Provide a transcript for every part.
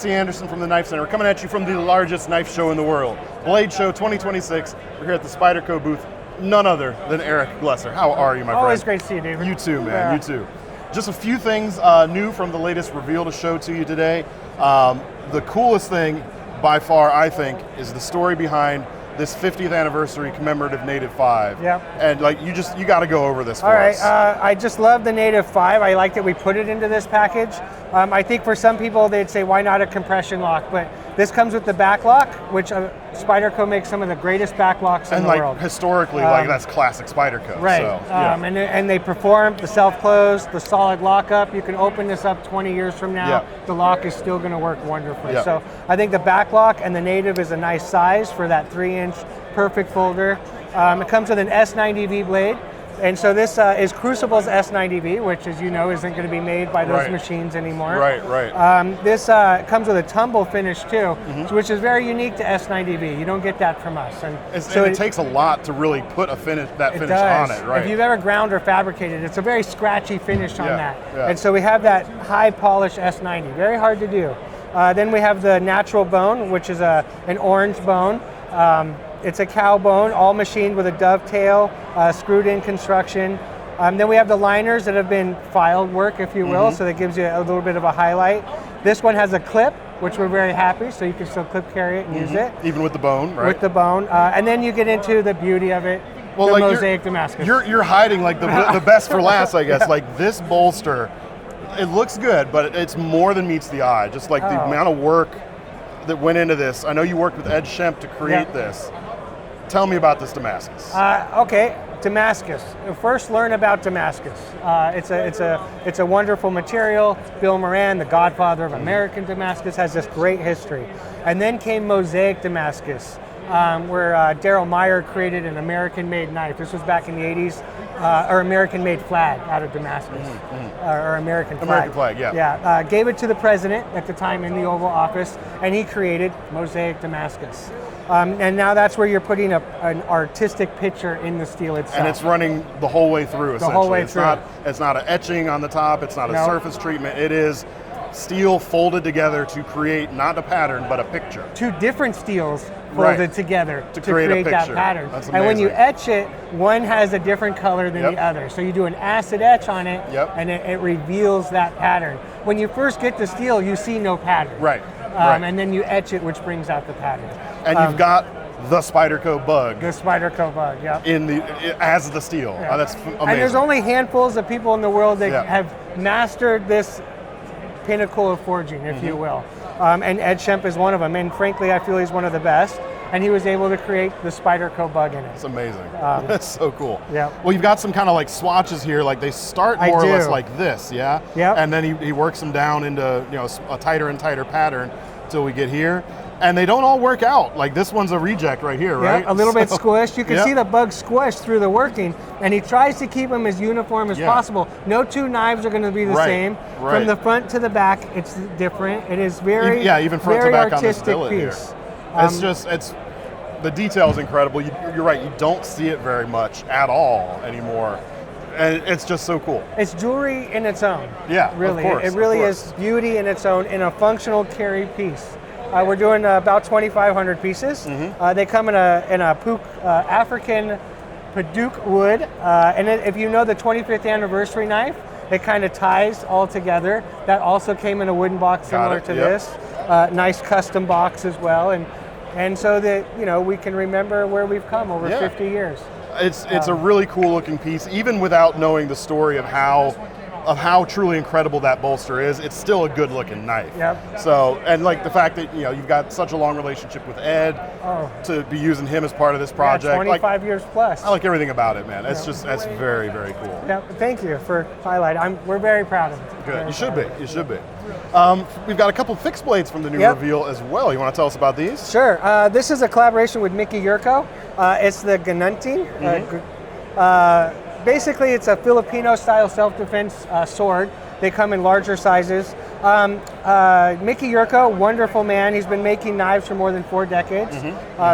Jesse Anderson from the Knife Center. We're coming at you from the largest knife show in the world, Blade Show 2026. We're here at the Spyderco booth. None other than Eric Glesser. How are you, my friend? Always great to see you, David. You too, man. You too. Just a few things new from the latest reveal to show to you today. The coolest thing, by far, I think, is the story behind this 50th anniversary commemorative Native 5. Yep. And like you got to go over this for us. All right, I just love the Native 5. I like that we put it into this package. I think for some people they'd say, why not a compression lock? But this comes with the back lock, which Spyderco makes some of the greatest back locks in the world. And historically, that's classic Spyderco. Right, So, yeah. and they perform the self-close, the solid lockup. You can open this up 20 years from now. Yeah. The lock is still gonna work wonderfully. Yeah. So I think the back lock and the Native is a nice size for that 3-inch perfect folder. It comes with an S90V blade. And so this is Crucible's S90V, which, as you know, isn't going to be made by those machines anymore. Right. This comes with a tumble finish too, which is very unique to S90V. You don't get that from us. And it takes a lot to really put a finish on it, right? If you've ever ground or fabricated, it's a very scratchy finish on that. Yeah. And so we have that high polish S90, very hard to do. Then we have the natural bone, which is an orange bone. It's a cow bone, all machined with a dovetail, screwed in construction. Then we have the liners that have been filed work, if you will, so that gives you a little bit of a highlight. This one has a clip, which we're very happy, so you can still clip carry it and use it. Even with the bone, right? With the bone. And then you get into the beauty of it, the mosaic Damascus. You're hiding like the best for last, I guess. Like this bolster, it looks good, but it's more than meets the eye. Just like the amount of work that went into this. I know you worked with Ed Shemp to create this. Tell me about this Damascus. Okay, Damascus. First, learn about Damascus. It's a wonderful material. Bill Moran, the godfather of American Damascus, has this great history. And then came Mosaic Damascus, where Daryl Meyer created an American-made knife. This was back in the 80s, or American-made flag out of Damascus, or American flag. American flag, yeah. Yeah, gave it to the president at the time in the Oval Office, and he created Mosaic Damascus. And now that's where you're putting an artistic picture in the steel itself. And it's running the whole way through, essentially. The whole way through. It's not an etching on the top, it's not a surface treatment, it is steel folded together to create not a pattern, but a picture. Two different steels folded together to create that pattern. That's amazing. And when you etch it, one has a different color than the other. So you do an acid etch on it, and it reveals that pattern. When you first get the steel, you see no pattern. Right. And then you etch it, which brings out the pattern. And you've got the Spyderco bug. The Spyderco bug, yeah. As the steel. Yeah. Oh, that's amazing. And there's only handfuls of people in the world that have mastered this pinnacle of forging, if you will. And Ed Shemp is one of them. And frankly, I feel he's one of the best. And he was able to create the Spyderco bug in it. It's amazing. That's so cool. Yeah. Well, you've got some kind of like swatches here. Like they start more or less like this, yeah? Yeah. And then he works them down into a tighter and tighter pattern until we get here. And they don't all work out. Like this one's a reject right here, right? Yeah, a little bit squished. You can see the bug squished through the working, and he tries to keep them as uniform as possible. No two knives are going to be the same. Right. From the front to the back, it's different. It is very, even front very to back on this artistic billet piece. Here. The detail is incredible. You're right. You don't see it very much at all anymore. And it's just so cool. It's jewelry in its own. Yeah, really. Of course, it really is beauty in its own in a functional carry piece. We're doing about 2,500 pieces. They come in a African Paduke wood. And if you know the 25th anniversary knife, it kind of ties all together. That also came in a wooden box similar to this. Nice custom box as well. And so that we can remember where we've come over 50 years. It's a really cool looking piece, even without knowing the story of how truly incredible that bolster is. It's still a good looking knife. Yep. So, and like the fact that you've got such a long relationship with Ed, to be using him as part of this project. 25 years plus. I like everything about it, man. It's that's very, very cool. Yeah, thank you for highlighting. We're very proud of it. Good. You should be. You should be. We've got a couple fixed blades from the new reveal as well. You want to tell us about these? Sure. This is a collaboration with Mickey Yurko. It's the Ganunting. Basically, it's a Filipino-style self-defense sword. They come in larger sizes. Mickey Yurko, wonderful man. He's been making knives for more than 4 decades.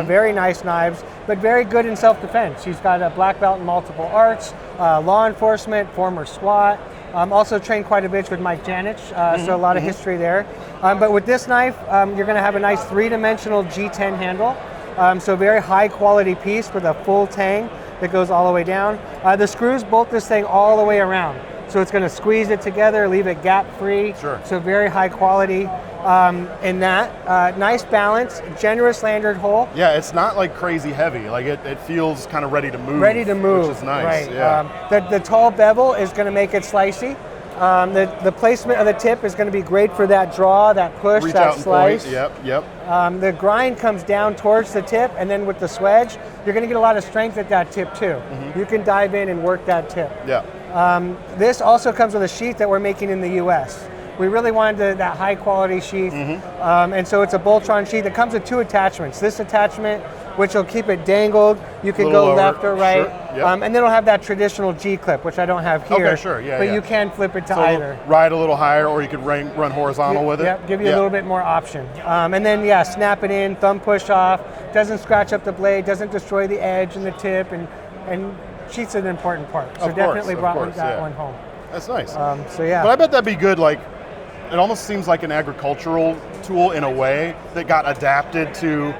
Very nice knives, but very good in self-defense. He's got a black belt in multiple arts, law enforcement, former SWAT. Also trained quite a bit with Mike Janich, so a lot of history there. But with this knife, you're going to have a nice 3-dimensional G10 handle. So very high quality piece with a full tang that goes all the way down. The screws bolt this thing all the way around. So it's going to squeeze it together, leave it gap free. Sure. So very high quality in that. Nice balance, generous lanyard hole. Yeah, it's not like crazy heavy. Like it feels kind of ready to move. Ready to move, which is nice. right. Yeah. The tall bevel is going to make it slicey. The placement of the tip is going to be great for that draw, that push, Reach that out and slice. point. Yep. The grind comes down towards the tip, and then with the swedge, you're going to get a lot of strength at that tip too. You can dive in and work that tip. Yeah. This also comes with a sheath that we're making in the U.S. We really wanted that high quality sheath, and so it's a Boltron sheath. It comes with 2 attachments. This attachment, which will keep it dangled, you can go left or right, sure. Yep. And then it'll have that traditional G-clip, which I don't have here. Okay, sure, yeah, but yeah. you can flip it to So either. ride a little higher, or you could run horizontal with it. Yep, give you a little bit more option. And then, snap it in, thumb push off, doesn't scratch up the blade, doesn't destroy the edge and the tip, and sheath's an important part. So definitely brought that one home. That's nice. So yeah. But I bet that'd be good, like, it almost seems like an agricultural tool in a way that got adapted to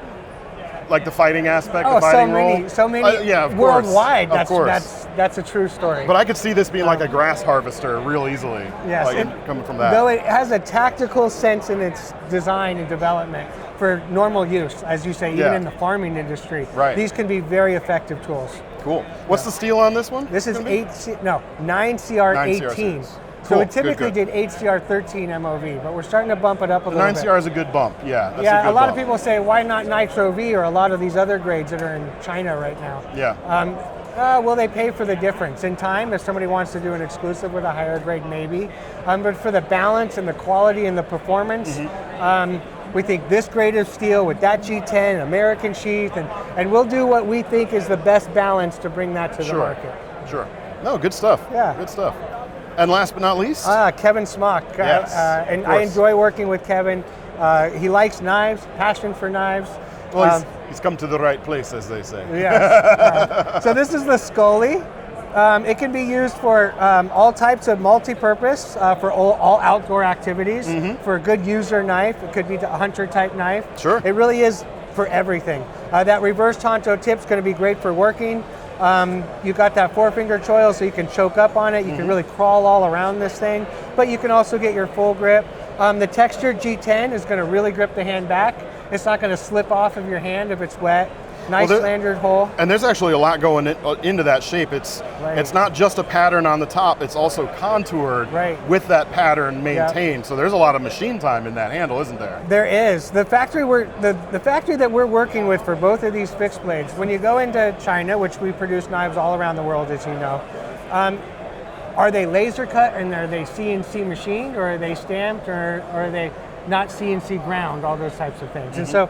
like the fighting aspect, the fighting role. So many yeah, of worldwide. course. That's a true story. But I could see this being like a grass harvester real easily. Yes, like coming from that. Though it has a tactical sense in its design and development for normal use, as you say, even in the farming industry. Right. These can be very effective tools. Cool. What's the steel on this one? This is 9CR18. So it typically did 8CR13 MOV, but we're starting to bump it up a little bit. 9CR is a good bump, yeah. That's yeah, a lot bump. of people say, why not Nitro V or a lot of these other grades that are in China right now? Yeah. Will they pay for the difference? In time, if somebody wants to do an exclusive with a higher grade, maybe. But for the balance and the quality and the performance, we think this grade of steel with that G10, American sheath, and we'll do what we think is the best balance to bring that to the market. Sure. No, good stuff. Yeah. Good stuff. And last but not least? Kevin Smock. Yes, and I enjoy working with Kevin. He likes knives, passion for knives. Well, he's come to the right place, as they say. Yes. So this is the Scully. It can be used for all types of multi-purpose, for all outdoor activities, for a good user knife. It could be a hunter type knife. Sure. It really is for everything. That reverse Tonto tip's going to be great for working. You got that 4-finger choil, so you can choke up on it. You can really crawl all around this thing, but you can also get your full grip. The textured G10 is going to really grip the hand back. It's not going to slip off of your hand if it's wet. Nice lanyard hole. And there's actually a lot going into that shape. It's not just a pattern on the top, it's also contoured with that pattern maintained. So there's a lot of machine time in that handle, isn't there? There is. The factory the factory that we're working with for both of these fixed blades, when you go into China, which we produce knives all around the world, as you know, are they laser cut and are they CNC machined, or are they stamped, or are they not CNC ground, all those types of things. And so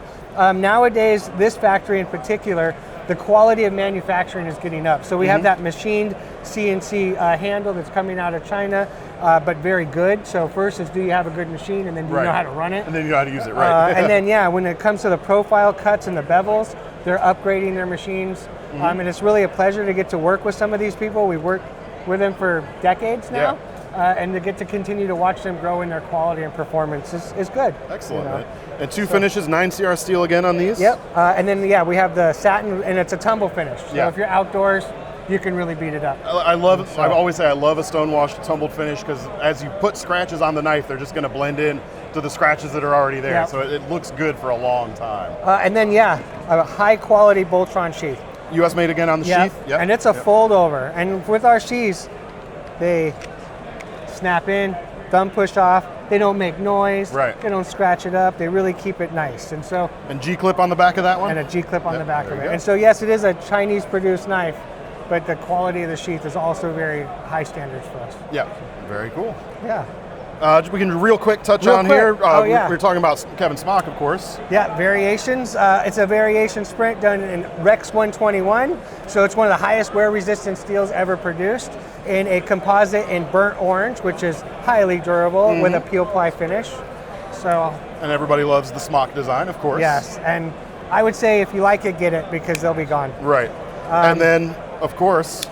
nowadays, this factory in particular, the quality of manufacturing is getting up. So we have that machined CNC handle that's coming out of China, but very good. So first is, do you have a good machine, and then do you know how to run it? And then you know how to use it, right. And then, when it comes to the profile cuts and the bevels, they're upgrading their machines. And it's really a pleasure to get to work with some of these people. We've worked with them for decades now. And to get to continue to watch them grow in their quality and performance is good. Excellent. You know? And 2 finishes, 9CR steel again on these? Yep. And then, we have the satin, and it's a tumble finish. So if you're outdoors, you can really beat it up. I always say I love a stone-washed tumbled finish, because as you put scratches on the knife, they're just going to blend in to the scratches that are already there. So it looks good for a long time. And then, a high-quality Boltron sheath. US made again on the sheath? Yep. And it's a fold over. And with our sheaths, they snap in, thumb push off. They don't make noise. They don't scratch it up. They really keep it nice. And so. And G-clip on the back of that one? And a G-clip on the back of it. And so yes, it is a Chinese-produced knife, but the quality of the sheath is also very high standards for us. Yeah, very cool. Yeah. We can real quick touch on here. We're talking about Kevin Smock, of course. Yeah, variations. It's a variation sprint done in Rex 121. So it's one of the highest wear resistant steels ever produced in a composite in burnt orange, which is highly durable with a peel ply finish. So. And everybody loves the Smock design, of course. Yes, and I would say if you like it, get it, because they'll be gone. Right. And then, of course,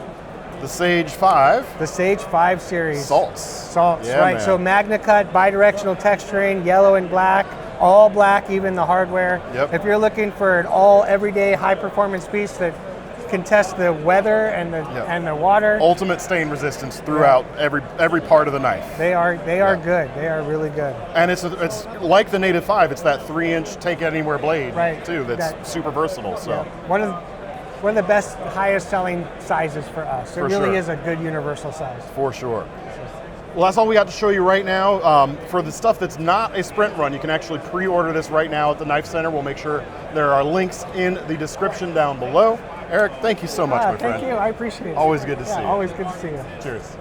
The Sage 5. The Sage 5 series. Salts, yeah, right? man. So MagnaCut, bidirectional texturing, yellow and black, all black, even the hardware. Yep. If you're looking for an all everyday high performance piece that can test the weather and the water, ultimate stain resistance throughout every part of the knife. They are good. They are really good. And it's like the Native 5. It's that 3-inch take anywhere blade too. That's super versatile. So one of the best, highest selling sizes for us. It really is a good universal size. For sure. Well, that's all we got to show you right now. For the stuff that's not a sprint run, you can actually pre-order this right now at the Knife Center. We'll make sure there are links in the description down below. Eric, thank you so much, my friend. Thank you. I appreciate it. Always good to see you. Always good to see you. Cheers.